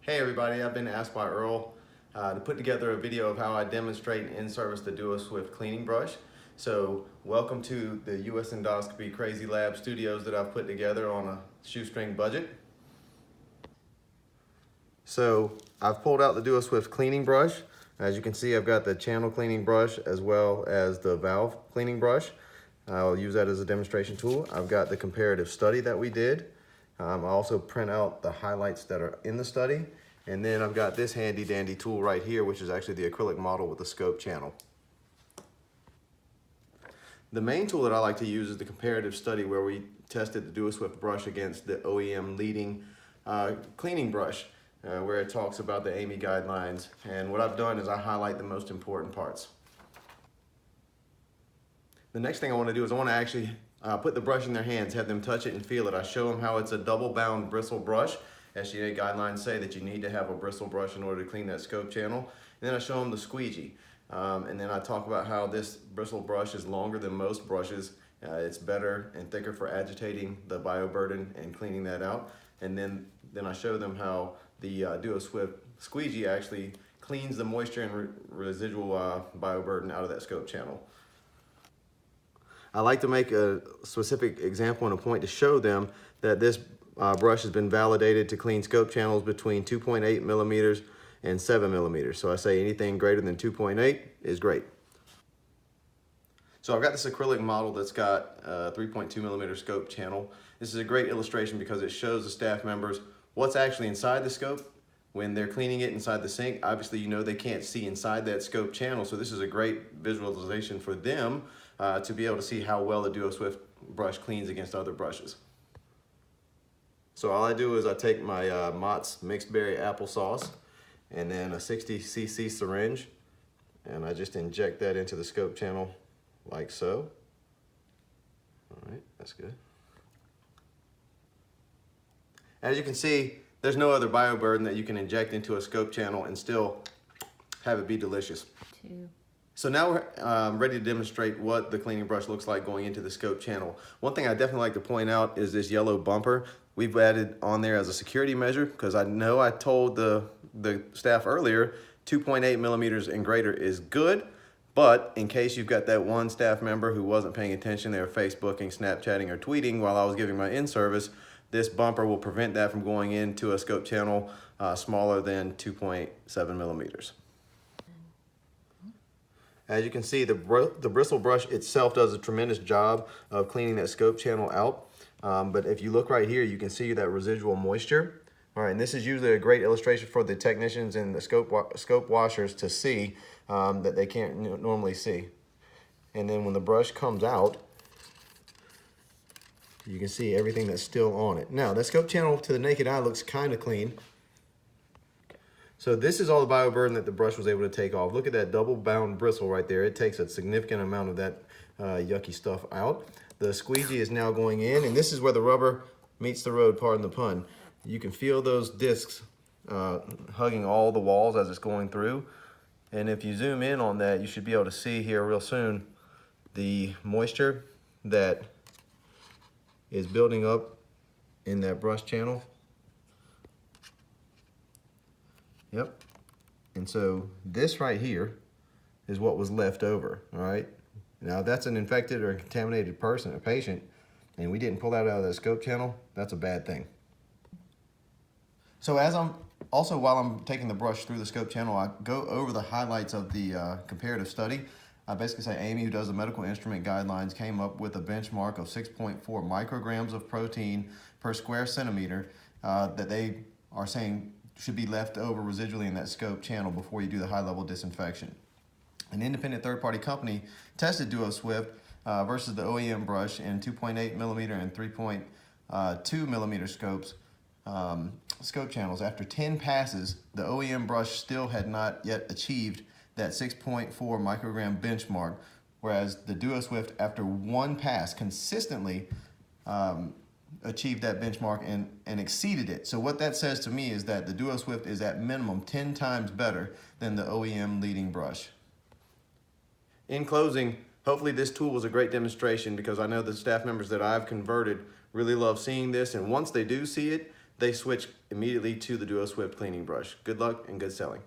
Hey everybody, I've been asked by Earl to put together a video of how I demonstrate and in-service the DuoSwift cleaning brush. So welcome to the US Endoscopy Crazy Lab studios that I've put together on a shoestring budget. So I've pulled out the DuoSwift cleaning brush. As you can see, I've got the channel cleaning brush as well as the valve cleaning brush. I'll use that as a demonstration tool. I've got the comparative study that we did. I also print out the highlights that are in the study. And then I've got this handy dandy tool right here, which is actually the acrylic model with the scope channel. The main tool that I like to use is the comparative study, where we tested the DuoSwift brush against the OEM leading cleaning brush, where it talks about the AAMI guidelines. And what I've done is I highlight the most important parts. The next thing I want to do is I want to actually put the brush in their hands, have them touch it and feel it. I show them how it's a double bound bristle brush. SGA guidelines say that you need to have a bristle brush in order to clean that scope channel. And then I show them the squeegee. And then I talk about how this bristle brush is longer than most brushes. It's better and thicker for agitating the bioburden and cleaning that out. And then I show them how the DuoSwift squeegee actually cleans the moisture and residual bioburden out of that scope channel. I like to make a specific example and a point to show them that this brush has been validated to clean scope channels between 2.8 millimeters and 7 millimeters. So I say anything greater than 2.8 is great. So I've got this acrylic model that's got a 3.2 millimeter scope channel. This is a great illustration because it shows the staff members what's actually inside the scope when they're cleaning it inside the sink. Obviously, you know they can't see inside that scope channel, so this is a great visualization for them to be able to see how well the DuoSwift brush cleans against other brushes. So all I do is I take my Mott's mixed berry applesauce and then a 60cc syringe, and I just inject that into the scope channel like so. All right, that's good. As you can see, there's no other bioburden that you can inject into a scope channel and still have it be delicious. So now we're ready to demonstrate what the cleaning brush looks like going into the scope channel. One thing I definitely like to point out is this yellow bumper. We've added on there as a security measure because I know I told the staff earlier 2.8 millimeters and greater is good, but in case you've got that one staff member who wasn't paying attention, they were Facebooking, Snapchatting, or tweeting while I was giving my in-service, this bumper will prevent that from going into a scope channel smaller than 2.7 millimeters. As you can see, the bristle brush itself does a tremendous job of cleaning that scope channel out. But if you look right here, you can see that residual moisture. All right, and this is usually a great illustration for the technicians and the scope washers to see that they can't normally see. And then when the brush comes out, you can see everything that's still on it. Now, that scope channel to the naked eye looks kind of clean. So this is all the bioburden that the brush was able to take off. Look at that double bound bristle right there. It takes a significant amount of that yucky stuff out. The squeegee is now going in, and this is where the rubber meets the road, pardon the pun. You can feel those discs hugging all the walls as it's going through. And if you zoom in on that, you should be able to see here real soon the moisture that is building up in that brush channel. Yep. And so this right here is what was left over, all right? Now, if that's an infected or contaminated person, a patient, and we didn't pull that out of that scope channel, that's a bad thing. So while I'm taking the brush through the scope channel, I go over the highlights of the comparative study. I basically say AAMI, who does the medical instrument guidelines, came up with a benchmark of 6.4 micrograms of protein per square centimeter that they are saying should be left over residually in that scope channel before you do the high-level disinfection. An independent third-party company tested DuoSwift versus the OEM brush in 2.8 millimeter and 3.2 millimeter scope channels. After 10 passes, the OEM brush still had not yet achieved that 6.4 microgram benchmark, whereas the DuoSwift, after one pass, consistently achieved that benchmark and exceeded it. So what that says to me is that the DuoSwift is at minimum 10 times better than the OEM leading brush. In closing, hopefully this tool was a great demonstration because I know the staff members that I've converted really love seeing this, and once they do see it, they switch immediately to the DuoSwift cleaning brush. Good luck and good selling.